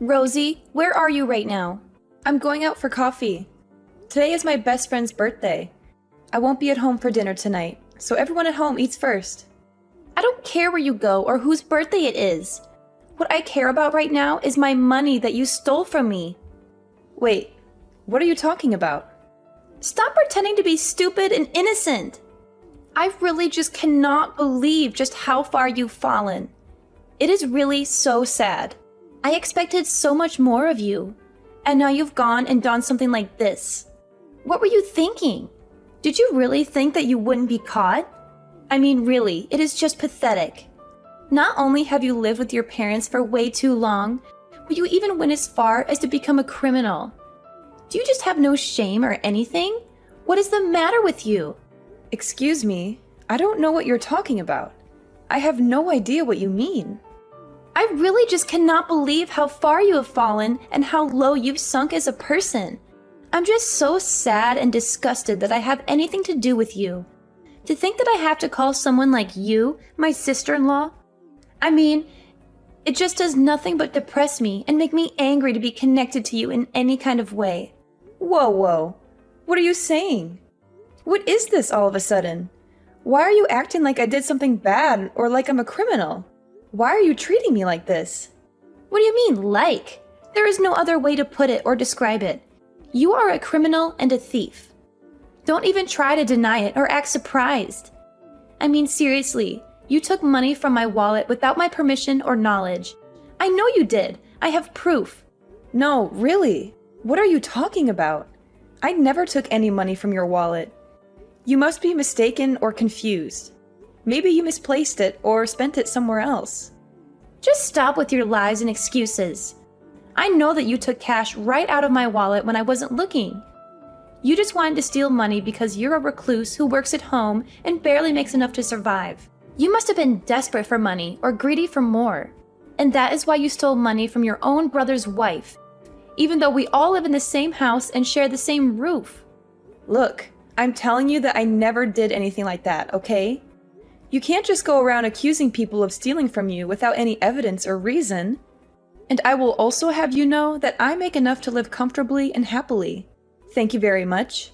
Rosie, where are you right now? I'm going out for coffee. Today is my best friend's birthday. I won't be at home for dinner tonight, so everyone at home eats first. I don't care where you go or whose birthday it is. What I care about right now is my money that you stole from me. Wait, what are you talking about? Stop pretending to be stupid and innocent. I really just cannot believe just how far you've fallen. It is really so sad. I expected so much more of you, and now you've gone and done something like this. What were you thinking? Did you really think that you wouldn't be caught? I mean, really, it is just pathetic. Not only have you lived with your parents for way too long, but you even went as far as to become a criminal. Do you just have no shame or anything? What is the matter with you? Excuse me, I don't know what you're talking about. I have no idea what you mean. I really just cannot believe how far you have fallen and how low you've sunk as a person. I'm just so sad and disgusted that I have anything to do with you. To think that I have to call someone like you my sister-in-law? I mean, it just does nothing but depress me and make me angry to be connected to you in any kind of way. Whoa. What are you saying? What is this all of a sudden? Why are you acting like I did something bad or like I'm a criminal? Why are you treating me like this? What do you mean, like? There is no other way to put it or describe it. You are a criminal and a thief. Don't even try to deny it or act surprised. I mean, seriously, you took money from my wallet without my permission or knowledge. I know you did. I have proof. No, really? What are you talking about? I never took any money from your wallet. You must be mistaken or confused. Maybe you misplaced it or spent it somewhere else. Just stop with your lies and excuses. I know that you took cash right out of my wallet when I wasn't looking. You just wanted to steal money because you're a recluse who works at home and barely makes enough to survive. You must have been desperate for money or greedy for more. And that is why you stole money from your own brother's wife, even though we all live in the same house and share the same roof. Look, I'm telling you that I never did anything like that, okay? You can't just go around accusing people of stealing from you without any evidence or reason. And I will also have you know that I make enough to live comfortably and happily. Thank you very much.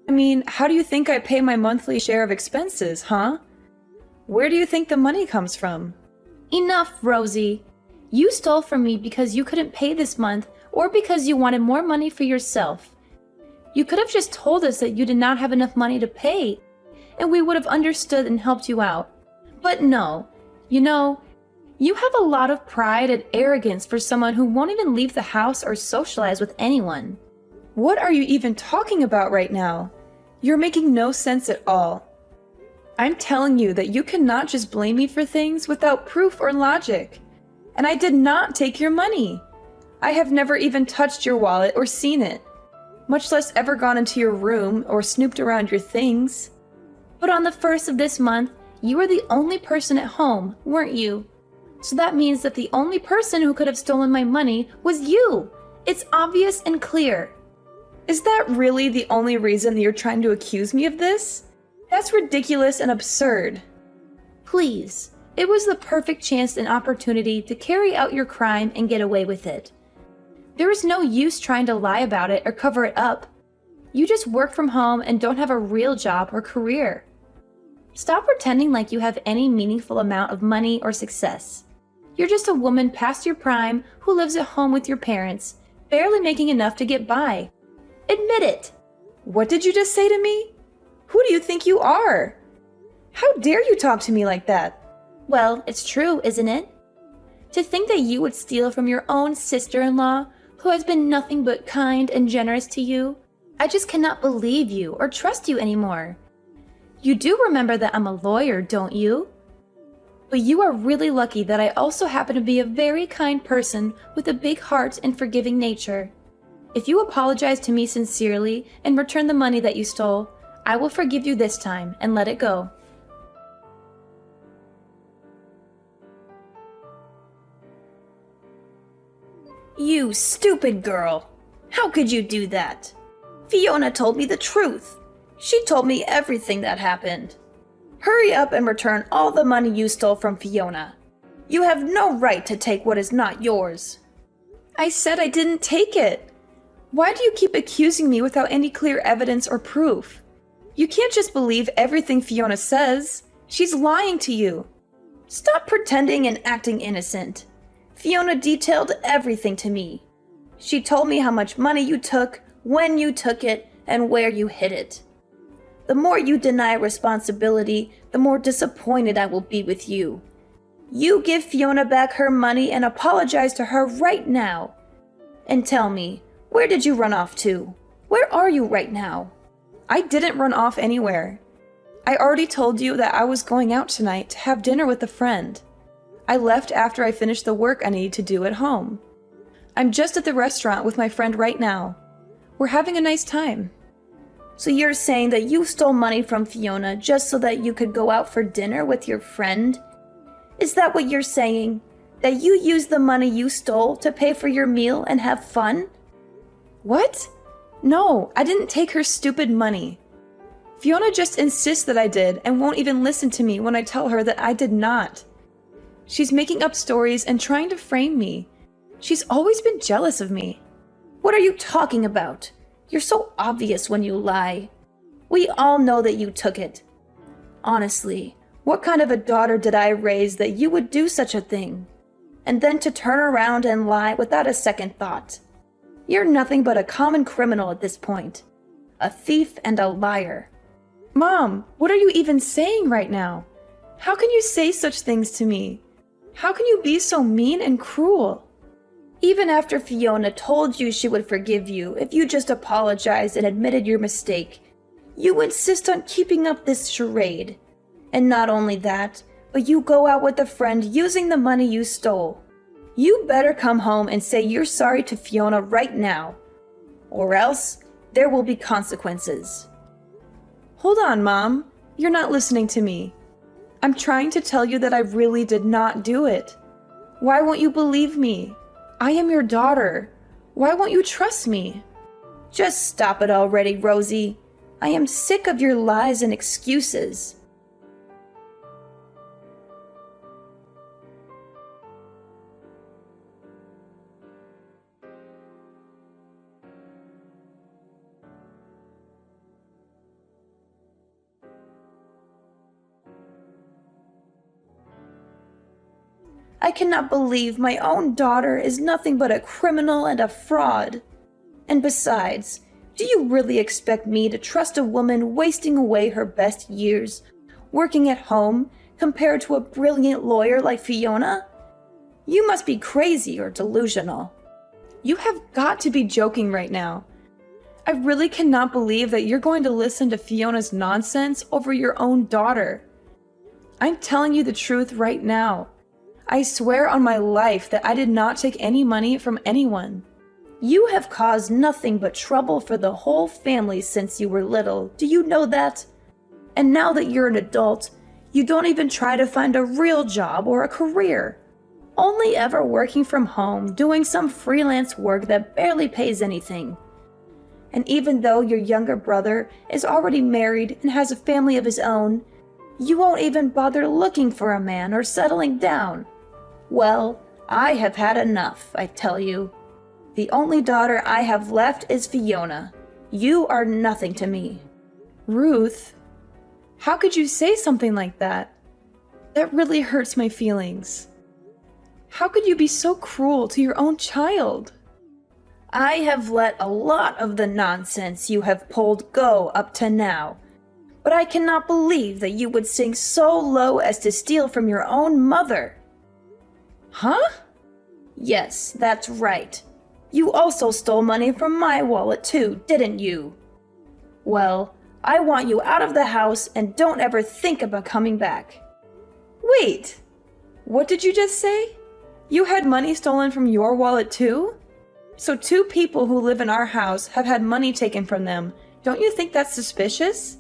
I mean, how do you think I pay my monthly share of expenses, huh? Where do you think the money comes from? Enough, Rosie. You stole from me because you couldn't pay this month or because you wanted more money for yourself. You could have just told us that you did not have enough money to pay, and we would have understood and helped you out. But no, you know, you have a lot of pride and arrogance for someone who won't even leave the house or socialize with anyone. What are you even talking about right now? You're making no sense at all. I'm telling you that you cannot just blame me for things without proof or logic. And I did not take your money. I have never even touched your wallet or seen it, much less ever gone into your room or snooped around your things. But on the 1st of this month, you were the only person at home, weren't you? So that means that the only person who could have stolen my money was you. It's obvious and clear. Is that really the only reason that you're trying to accuse me of this? That's ridiculous and absurd. Please, it was the perfect chance and opportunity to carry out your crime and get away with it. There is no use trying to lie about it or cover it up. You just work from home and don't have a real job or career. Stop pretending like you have any meaningful amount of money or success. You're just a woman past your prime who lives at home with your parents, barely making enough to get by. Admit it! What did you just say to me? Who do you think you are? How dare you talk to me like that? Well, it's true, isn't it? To think that you would steal from your own sister-in-law, who has been nothing but kind and generous to you, I just cannot believe you or trust you anymore. You do remember that I'm a lawyer, don't you? But you are really lucky that I also happen to be a very kind person with a big heart and forgiving nature. If you apologize to me sincerely and return the money that you stole, I will forgive you this time and let it go. You stupid girl! How could you do that? Fiona told me the truth. She told me everything that happened. Hurry up and return all the money you stole from Fiona. You have no right to take what is not yours. I said I didn't take it. Why do you keep accusing me without any clear evidence or proof? You can't just believe everything Fiona says. She's lying to you. Stop pretending and acting innocent. Fiona detailed everything to me. She told me how much money you took, when you took it, and where you hid it. The more you deny responsibility, the more disappointed I will be with you. You give Fiona back her money and apologize to her right now. And tell me, where did you run off to? Where are you right now? I didn't run off anywhere. I already told you that I was going out tonight to have dinner with a friend. I left after I finished the work I needed to do at home. I'm just at the restaurant with my friend right now. We're having a nice time. So you're saying that you stole money from Fiona just so that you could go out for dinner with your friend? Is that what you're saying? That you used the money you stole to pay for your meal and have fun? What? No, I didn't take her stupid money. Fiona just insists that I did and won't even listen to me when I tell her that I did not. She's making up stories and trying to frame me. She's always been jealous of me. What are you talking about? You're so obvious when you lie. We all know that you took it. Honestly, what kind of a daughter did I raise that you would do such a thing? And then to turn around and lie without a second thought. You're nothing but a common criminal at this point. A thief and a liar. Mom, what are you even saying right now? How can you say such things to me? How can you be so mean and cruel? Even after Fiona told you she would forgive you if you just apologized and admitted your mistake, you insist on keeping up this charade. And not only that, but you go out with a friend using the money you stole. You better come home and say you're sorry to Fiona right now, or else there will be consequences. Hold on, Mom. You're not listening to me. I'm trying to tell you that I really did not do it. Why won't you believe me? I am your daughter. Why won't you trust me? Just stop it already, Rosie. I am sick of your lies and excuses. I cannot believe my own daughter is nothing but a criminal and a fraud. And besides, do you really expect me to trust a woman wasting away her best years, working at home, compared to a brilliant lawyer like Fiona? You must be crazy or delusional. You have got to be joking right now. I really cannot believe that you're going to listen to Fiona's nonsense over your own daughter. I'm telling you the truth right now. I swear on my life that I did not take any money from anyone. You have caused nothing but trouble for the whole family since you were little. Do you know that? And now that you're an adult, you don't even try to find a real job or a career. Only ever working from home, doing some freelance work that barely pays anything. And even though your younger brother is already married and has a family of his own, you won't even bother looking for a man or settling down. Well, I have had enough, I tell you. The only daughter I have left is Fiona. You are nothing to me. Ruth, how could you say something like that? That really hurts my feelings. How could you be so cruel to your own child? I have let a lot of the nonsense you have pulled go up to now. But I cannot believe that you would sink so low as to steal from your own mother. Huh? Yes, that's right. You also stole money from my wallet too, didn't you? Well, I want you out of the house and don't ever think about coming back. Wait, what did you just say? You had money stolen from your wallet too? So two people who live in our house have had money taken from them. Don't you think that's suspicious?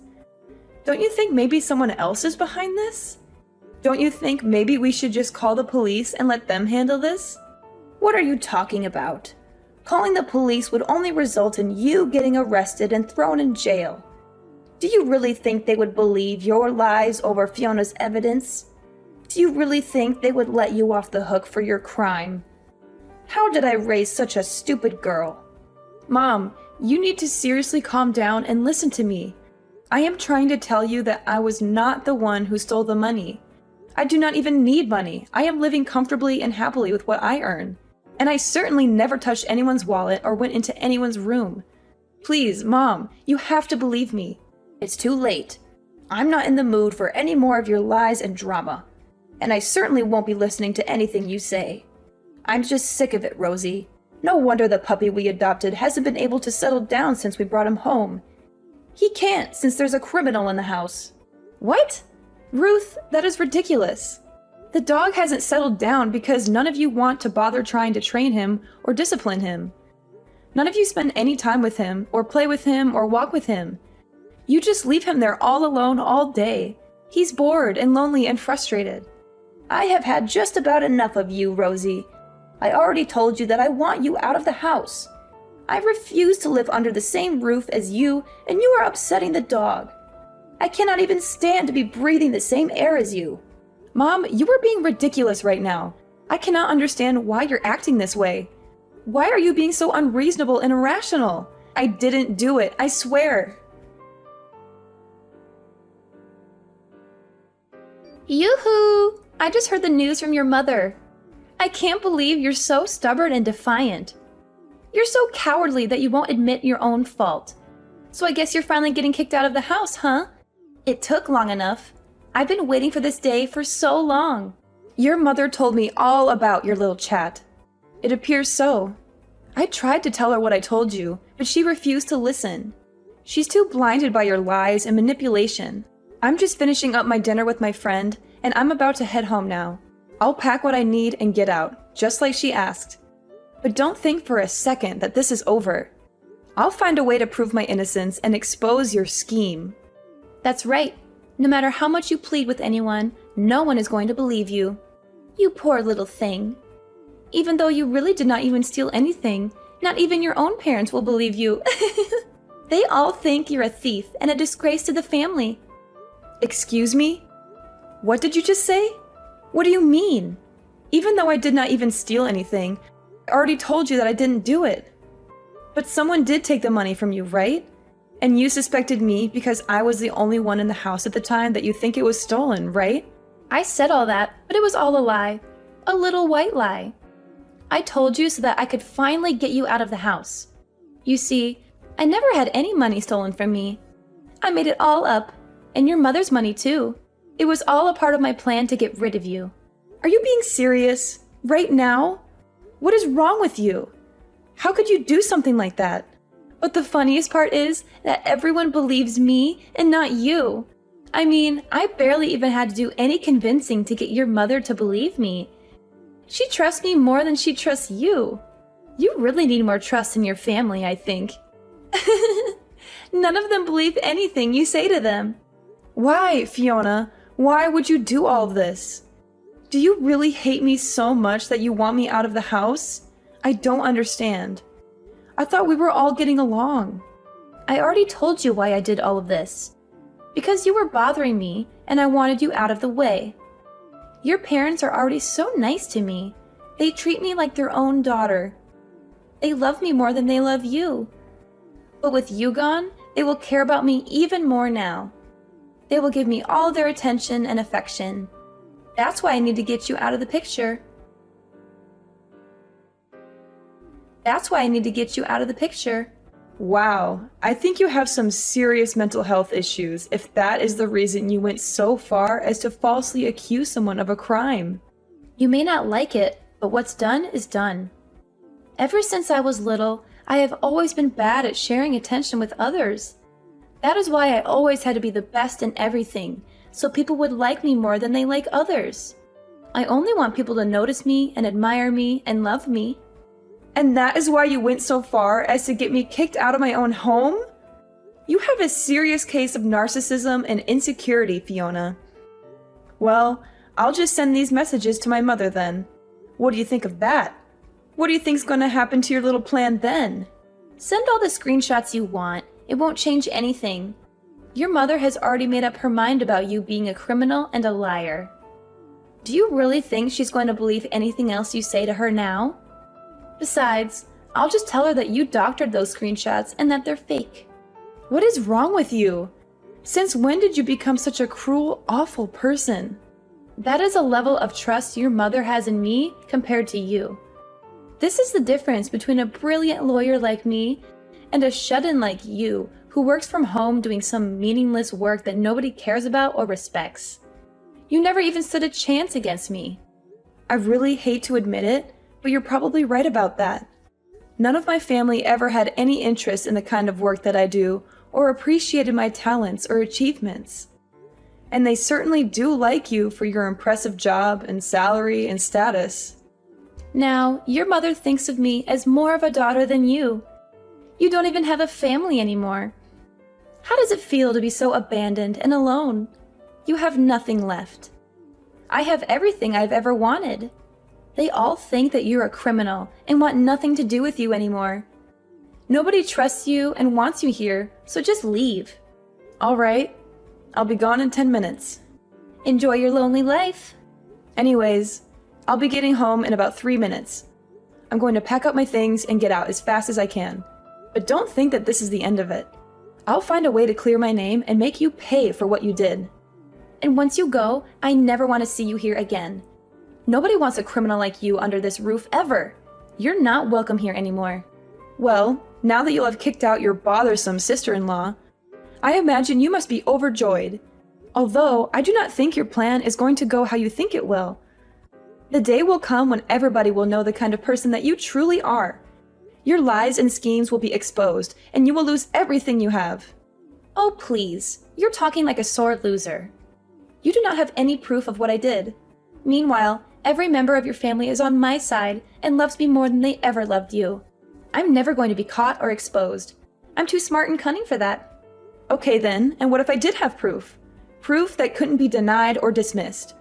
Don't you think maybe someone else is behind this? Don't you think maybe we should just call the police and let them handle this? What are you talking about? Calling the police would only result in you getting arrested and thrown in jail. Do you really think they would believe your lies over Fiona's evidence? Do you really think they would let you off the hook for your crime? How did I raise such a stupid girl? Mom, you need to seriously calm down and listen to me. I am trying to tell you that I was not the one who stole the money. I do not even need money. I am living comfortably and happily with what I earn. And I certainly never touched anyone's wallet or went into anyone's room. Please, Mom, you have to believe me. It's too late. I'm not in the mood for any more of your lies and drama. And I certainly won't be listening to anything you say. I'm just sick of it, Rosie. No wonder the puppy we adopted hasn't been able to settle down since we brought him home. He can't, since there's a criminal in the house. What? Ruth, that is ridiculous. The dog hasn't settled down because none of you want to bother trying to train him or discipline him. None of you spend any time with him, or play with him, or walk with him. You just leave him there all alone all day. He's bored and lonely and frustrated. I have had just about enough of you, Rosie. I already told you that I want you out of the house. I refuse to live under the same roof as you, and you are upsetting the dog. I cannot even stand to be breathing the same air as you. Mom, you are being ridiculous right now. I cannot understand why you're acting this way. Why are you being so unreasonable and irrational? I didn't do it, I swear. Yoo-hoo! I just heard the news from your mother. I can't believe you're so stubborn and defiant. You're so cowardly that you won't admit your own fault. So I guess you're finally getting kicked out of the house, huh? It took long enough. I've been waiting for this day for so long. Your mother told me all about your little chat. It appears so. I tried to tell her what I told you, but she refused to listen. She's too blinded by your lies and manipulation. I'm just finishing up my dinner with my friend, and I'm about to head home now. I'll pack what I need and get out, just like she asked. But don't think for a second that this is over. I'll find a way to prove my innocence and expose your scheme. That's right. No matter how much you plead with anyone, no one is going to believe you. You poor little thing. Even though you really did not even steal anything, not even your own parents will believe you. They all think you're a thief and a disgrace to the family. Excuse me? What did you just say? What do you mean? Even though I did not even steal anything, I already told you that I didn't do it. But someone did take the money from you, right? And you suspected me because I was the only one in the house at the time that you think it was stolen, right? I said all that, but it was all a lie. A little white lie. I told you so that I could finally get you out of the house. You see, I never had any money stolen from me. I made it all up, and your mother's money too. It was all a part of my plan to get rid of you. Are you being serious? Right now? What is wrong with you? How could you do something like that? But the funniest part is that everyone believes me and not you. I mean, I barely even had to do any convincing to get your mother to believe me. She trusts me more than she trusts you. You really need more trust in your family, I think. None of them believe anything you say to them. Why, Fiona? Why would you do all of this? Do you really hate me so much that you want me out of the house? I don't understand. I thought we were all getting along. I already told you why I did all of this. Because you were bothering me, and I wanted you out of the way. Your parents are already so nice to me. They treat me like their own daughter. They love me more than they love you. But with you gone, they will care about me even more now. They will give me all their attention and affection. That's why I need to get you out of the picture. That's why I need to get you out of the picture. Wow, I think you have some serious mental health issues if that is the reason you went so far as to falsely accuse someone of a crime. You may not like it, but what's done is done. Ever since I was little, I have always been bad at sharing attention with others. That is why I always had to be the best in everything, so people would like me more than they like others. I only want people to notice me and admire me and love me. And that is why you went so far as to get me kicked out of my own home? You have a serious case of narcissism and insecurity, Fiona. Well, I'll just send these messages to my mother then. What do you think of that? What do you think's going to happen to your little plan then? Send all the screenshots you want. It won't change anything. Your mother has already made up her mind about you being a criminal and a liar. Do you really think she's going to believe anything else you say to her now? Besides, I'll just tell her that you doctored those screenshots and that they're fake. What is wrong with you? Since when did you become such a cruel, awful person? That is a level of trust your mother has in me compared to you. This is the difference between a brilliant lawyer like me and a shut-in like you who works from home doing some meaningless work that nobody cares about or respects. You never even stood a chance against me. I really hate to admit it, but you're probably right about that. None of my family ever had any interest in the kind of work that I do or appreciated my talents or achievements. And they certainly do like you for your impressive job and salary and status. Now, your mother thinks of me as more of a daughter than you. You don't even have a family anymore. How does it feel to be so abandoned and alone? You have nothing left. I have everything I've ever wanted. They all think that you're a criminal and want nothing to do with you anymore. Nobody trusts you and wants you here, so just leave. All right, I'll be gone in 10 minutes. Enjoy your lonely life. Anyways, I'll be getting home in about 3 minutes. I'm going to pack up my things and get out as fast as I can. But don't think that this is the end of it. I'll find a way to clear my name and make you pay for what you did. And once you go, I never want to see you here again. Nobody wants a criminal like you under this roof ever. You're not welcome here anymore. Well, now that you'll have kicked out your bothersome sister-in-law, I imagine you must be overjoyed. Although, I do not think your plan is going to go how you think it will. The day will come when everybody will know the kind of person that you truly are. Your lies and schemes will be exposed, and you will lose everything you have. Oh, please. You're talking like a sore loser. You do not have any proof of what I did. Meanwhile, every member of your family is on my side and loves me more than they ever loved you. I'm never going to be caught or exposed. I'm too smart and cunning for that. Okay then, and what if I did have proof? Proof that couldn't be denied or dismissed.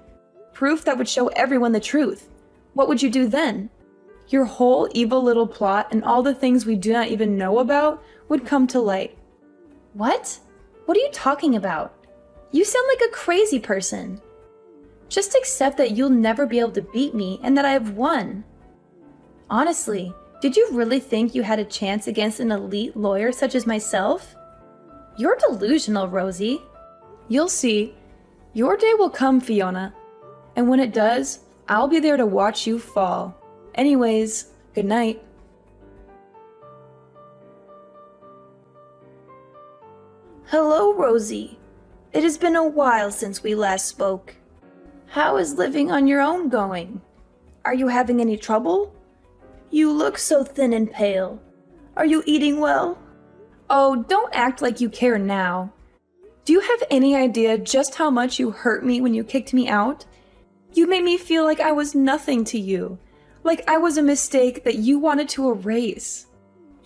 Proof that would show everyone the truth. What would you do then? Your whole evil little plot and all the things we do not even know about would come to light. What? What are you talking about? You sound like a crazy person. Just accept that you'll never be able to beat me and that I have won. Honestly, did you really think you had a chance against an elite lawyer such as myself? You're delusional, Rosie. You'll see. Your day will come, Fiona. And when it does, I'll be there to watch you fall. Anyways, good night. Hello, Rosie. It has been a while since we last spoke. How is living on your own going? Are you having any trouble? You look so thin and pale. Are you eating well? Oh, don't act like you care now. Do you have any idea just how much you hurt me when you kicked me out? You made me feel like I was nothing to you, like I was a mistake that you wanted to erase.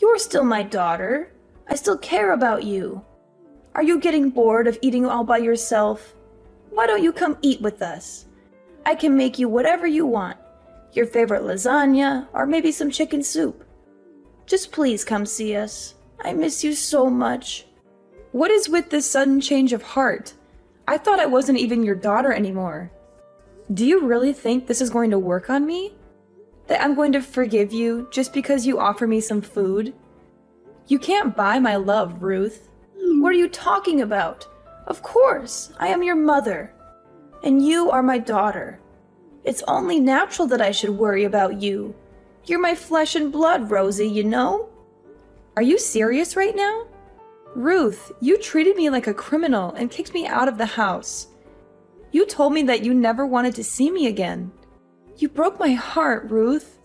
You're still my daughter. I still care about you. Are you getting bored of eating all by yourself? Why don't you come eat with us? I can make you whatever you want. Your favorite lasagna, or maybe some chicken soup. Just please come see us. I miss you so much. What is with this sudden change of heart? I thought I wasn't even your daughter anymore. Do you really think this is going to work on me? That I'm going to forgive you just because you offer me some food? You can't buy my love, Ruth. What are you talking about? Of course, I am your mother. And you are my daughter. It's only natural that I should worry about you. You're my flesh and blood, Rosie, you know? Are you serious right now? Ruth, you treated me like a criminal and kicked me out of the house. You told me that you never wanted to see me again. You broke my heart, Ruth.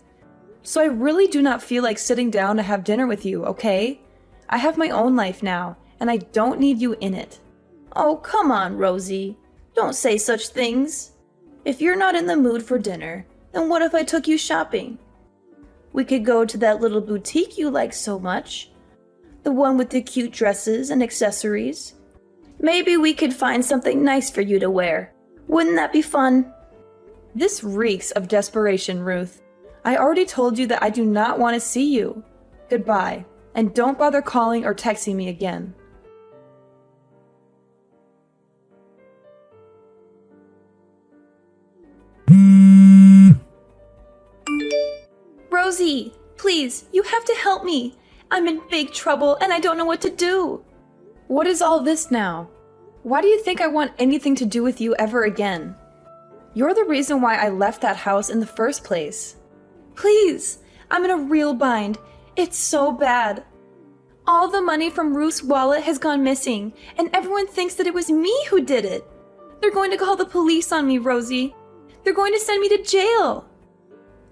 So I really do not feel like sitting down to have dinner with you, okay? I have my own life now, and I don't need you in it. Oh, come on, Rosie. Don't say such things. If you're not in the mood for dinner, then what if I took you shopping? We could go to that little boutique you like so much. The one with the cute dresses and accessories. Maybe we could find something nice for you to wear. Wouldn't that be fun? This reeks of desperation, Ruth. I already told you that I do not want to see you. Goodbye, and don't bother calling or texting me again. Rosie, please, you have to help me. I'm in big trouble and I don't know what to do. What is all this now? Why do you think I want anything to do with you ever again? You're the reason why I left that house in the first place. Please, I'm in a real bind. It's so bad. All the money from Ruth's wallet has gone missing, and everyone thinks that it was me who did it. They're going to call the police on me, Rosie. They're going to send me to jail.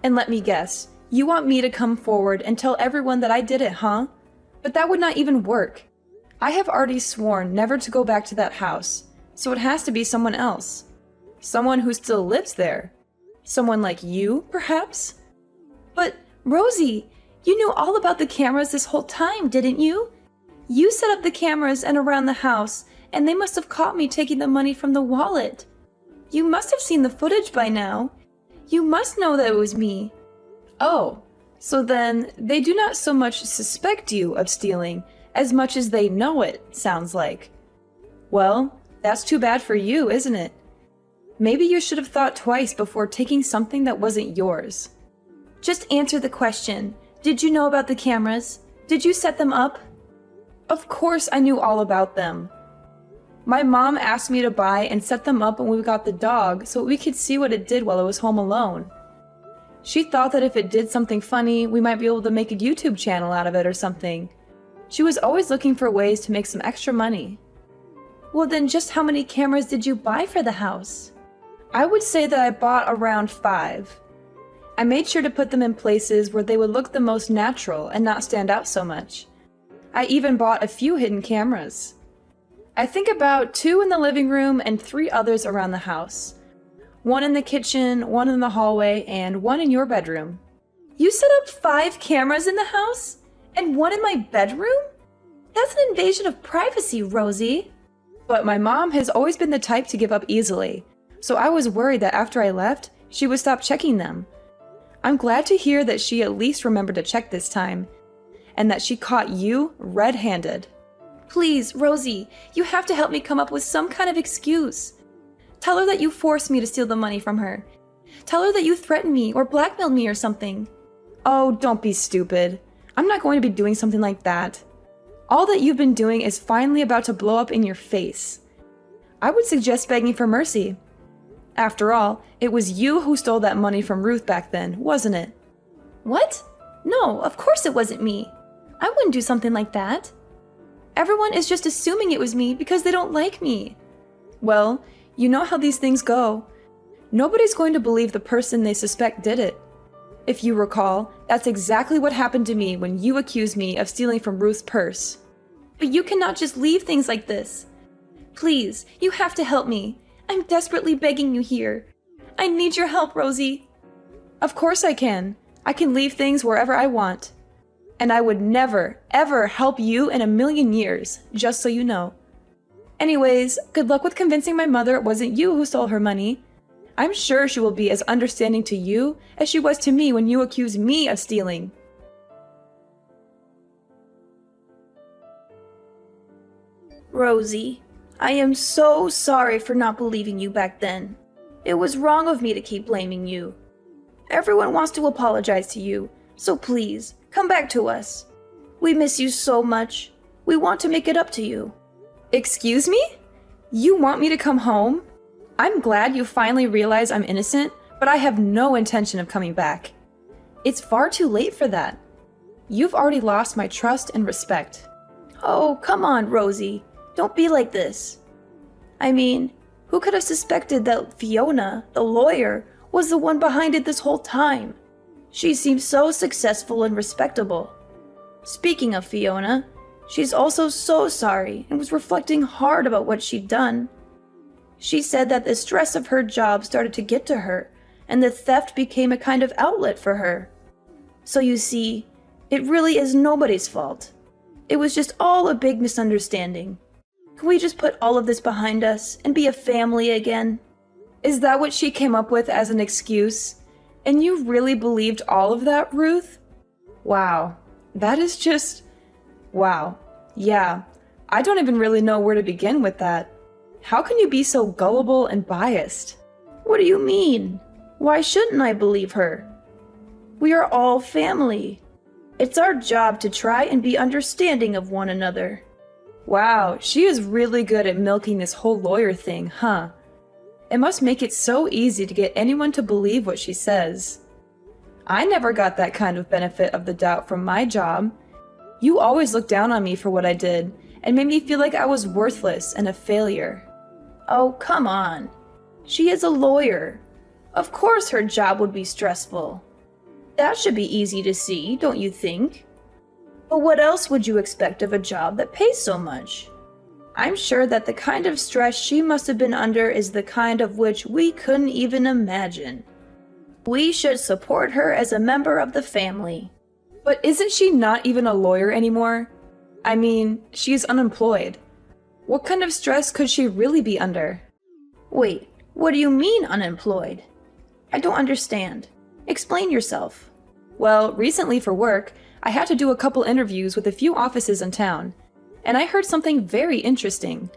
And let me guess, you want me to come forward and tell everyone that I did it, huh? But that would not even work. I have already sworn never to go back to that house, so it has to be someone else. Someone who still lives there. Someone like you, perhaps? But, Rosie, you knew all about the cameras this whole time, didn't you? You set up the cameras and around the house, and they must have caught me taking the money from the wallet. You must have seen the footage by now. You must know that it was me. Oh, so then they do not so much suspect you of stealing as much as they know it, sounds like. Well, that's too bad for you, isn't it? Maybe you should have thought twice before taking something that wasn't yours. Just answer the question. Did you know about the cameras? Did you set them up? Of course I knew all about them. My mom asked me to buy and set them up when we got the dog so we could see what it did while it was home alone. She thought that if it did something funny, we might be able to make a YouTube channel out of it or something. She was always looking for ways to make some extra money. Well, then just how many cameras did you buy for the house? I would say that I bought around 5. I made sure to put them in places where they would look the most natural and not stand out so much. I even bought a few hidden cameras. I think about 2 in the living room and 3 others around the house. 1 in the kitchen, 1 in the hallway, and 1 in your bedroom. You set up 5 cameras in the house? And 1 in my bedroom? That's an invasion of privacy, Rosie. But my mom has always been the type to give up easily, so I was worried that after I left, she would stop checking them. I'm glad to hear that she at least remembered to check this time, and that she caught you red-handed. Please, Rosie, you have to help me come up with some kind of excuse. Tell her that you forced me to steal the money from her. Tell her that you threatened me or blackmailed me or something. Oh, don't be stupid. I'm not going to be doing something like that. All that you've been doing is finally about to blow up in your face. I would suggest begging for mercy. After all, it was you who stole that money from Ruth back then, wasn't it? What? No, of course it wasn't me. I wouldn't do something like that. Everyone is just assuming it was me because they don't like me. Well, you know how these things go. Nobody's going to believe the person they suspect did it. If you recall, that's exactly what happened to me when you accused me of stealing from Ruth's purse. But you cannot just leave things like this. Please, you have to help me. I'm desperately begging you here. I need your help, Rosie. Of course I can. I can leave things wherever I want. And I would never, ever help you in a million years, just so you know. Anyways, good luck with convincing my mother it wasn't you who stole her money. I'm sure she will be as understanding to you as she was to me when you accused me of stealing. Rosie, I am so sorry for not believing you back then. It was wrong of me to keep blaming you. Everyone wants to apologize to you, so please, come back to us. We miss you so much. We want to make it up to you. Excuse me? You want me to come home? I'm glad you finally realize I'm innocent, but I have no intention of coming back. It's far too late for that. You've already lost my trust and respect. Oh, come on, Rosie. Don't be like this. I mean, who could have suspected that Fiona, the lawyer, was the one behind it this whole time? She seems so successful and respectable. Speaking of Fiona, she's also so sorry and was reflecting hard about what she'd done. She said that the stress of her job started to get to her, and the theft became a kind of outlet for her. So you see, it really is nobody's fault. It was just all a big misunderstanding. Can we just put all of this behind us and be a family again? Is that what she came up with as an excuse? And you really believed all of that, Ruth? Wow, that is just... wow. Yeah, I don't even really know where to begin with that. How can you be so gullible and biased? What do you mean? Why shouldn't I believe her? We are all family. It's our job to try and be understanding of one another. Wow, she is really good at milking this whole lawyer thing, huh? It must make it so easy to get anyone to believe what she says. I never got that kind of benefit of the doubt from my job. You always looked down on me for what I did and made me feel like I was worthless and a failure. Oh, come on. She is a lawyer. Of course her job would be stressful. That should be easy to see, don't you think? But what else would you expect of a job that pays so much? I'm sure that the kind of stress she must have been under is the kind of which we couldn't even imagine. We should support her as a member of the family. But isn't she not even a lawyer anymore? I mean, she is unemployed. What kind of stress could she really be under? Wait, what do you mean unemployed? I don't understand. Explain yourself. Well, recently for work, I had to do a couple interviews with a few offices in town, and I heard something very interesting.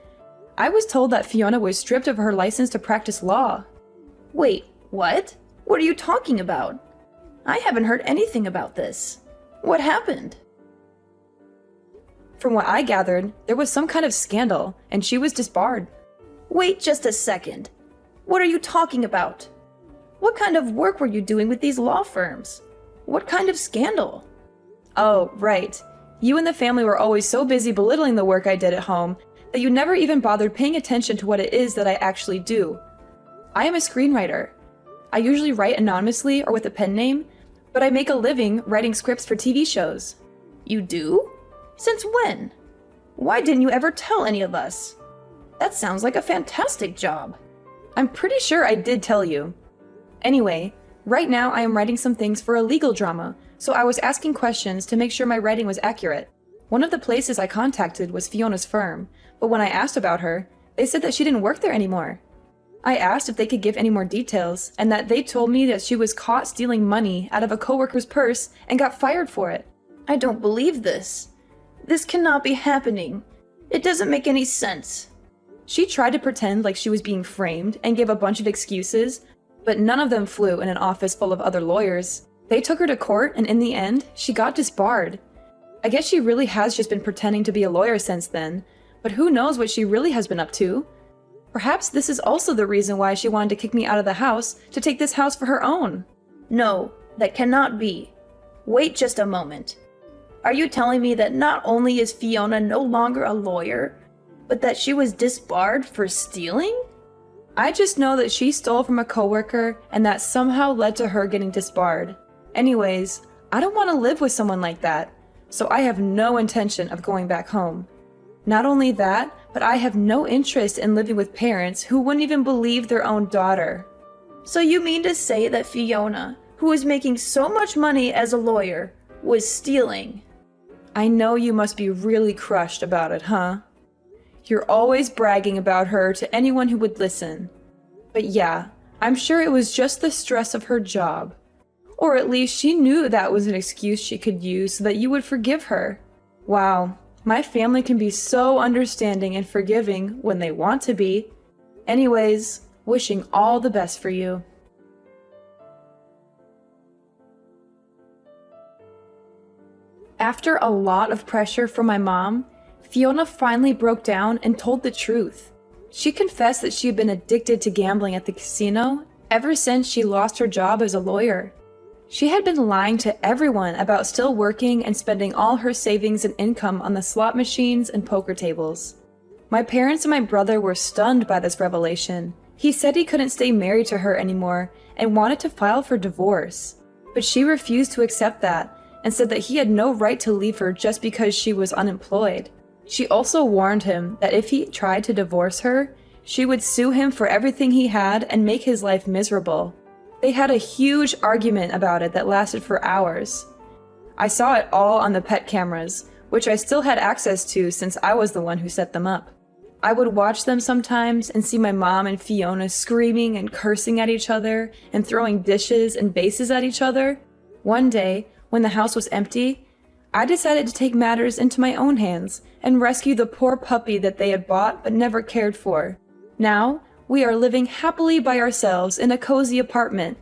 I was told that Fiona was stripped of her license to practice law. Wait, what? What are you talking about? I haven't heard anything about this. What happened? From what I gathered, there was some kind of scandal, and she was disbarred. Wait just a second. What are you talking about? What kind of work were you doing with these law firms? What kind of scandal? Oh, right. You and the family were always so busy belittling the work I did at home that you never even bothered paying attention to what it is that I actually do. I am a screenwriter. I usually write anonymously or with a pen name, but I make a living writing scripts for TV shows. You do? Since when? Why didn't you ever tell any of us? That sounds like a fantastic job. I'm pretty sure I did tell you. Anyway, right now I am writing some things for a legal drama, so I was asking questions to make sure my writing was accurate. One of the places I contacted was Fiona's firm, but when I asked about her, they said that she didn't work there anymore. I asked if they could give any more details, and that they told me that she was caught stealing money out of a coworker's purse and got fired for it. I don't believe this. This cannot be happening. It doesn't make any sense. She tried to pretend like she was being framed and gave a bunch of excuses, but none of them flew in an office full of other lawyers. They took her to court, and in the end, she got disbarred. I guess she really has just been pretending to be a lawyer since then, but who knows what she really has been up to? Perhaps this is also the reason why she wanted to kick me out of the house to take this house for her own. No, that cannot be. Wait just a moment. Are you telling me that not only is Fiona no longer a lawyer, but that she was disbarred for stealing? I just know that she stole from a coworker and that somehow led to her getting disbarred. Anyways, I don't want to live with someone like that, so I have no intention of going back home. Not only that, but I have no interest in living with parents who wouldn't even believe their own daughter. So you mean to say that Fiona, who is making so much money as a lawyer, was stealing? I know you must be really crushed about it, huh? You're always bragging about her to anyone who would listen. But yeah, I'm sure it was just the stress of her job. Or at least she knew that was an excuse she could use so that you would forgive her. Wow, my family can be so understanding and forgiving when they want to be. Anyways, wishing all the best for you. After a lot of pressure from my mom, Fiona finally broke down and told the truth. She confessed that she had been addicted to gambling at the casino ever since she lost her job as a lawyer. She had been lying to everyone about still working and spending all her savings and income on the slot machines and poker tables. My parents and my brother were stunned by this revelation. He said he couldn't stay married to her anymore and wanted to file for divorce. But she refused to accept that and said that he had no right to leave her just because she was unemployed. She also warned him that if he tried to divorce her, she would sue him for everything he had and make his life miserable. They had a huge argument about it that lasted for hours. I saw it all on the pet cameras, which I still had access to since I was the one who set them up. I would watch them sometimes and see my mom and Fiona screaming and cursing at each other and throwing dishes and vases at each other. One day, when the house was empty, I decided to take matters into my own hands and rescue the poor puppy that they had bought but never cared for. Now, we are living happily by ourselves in a cozy apartment,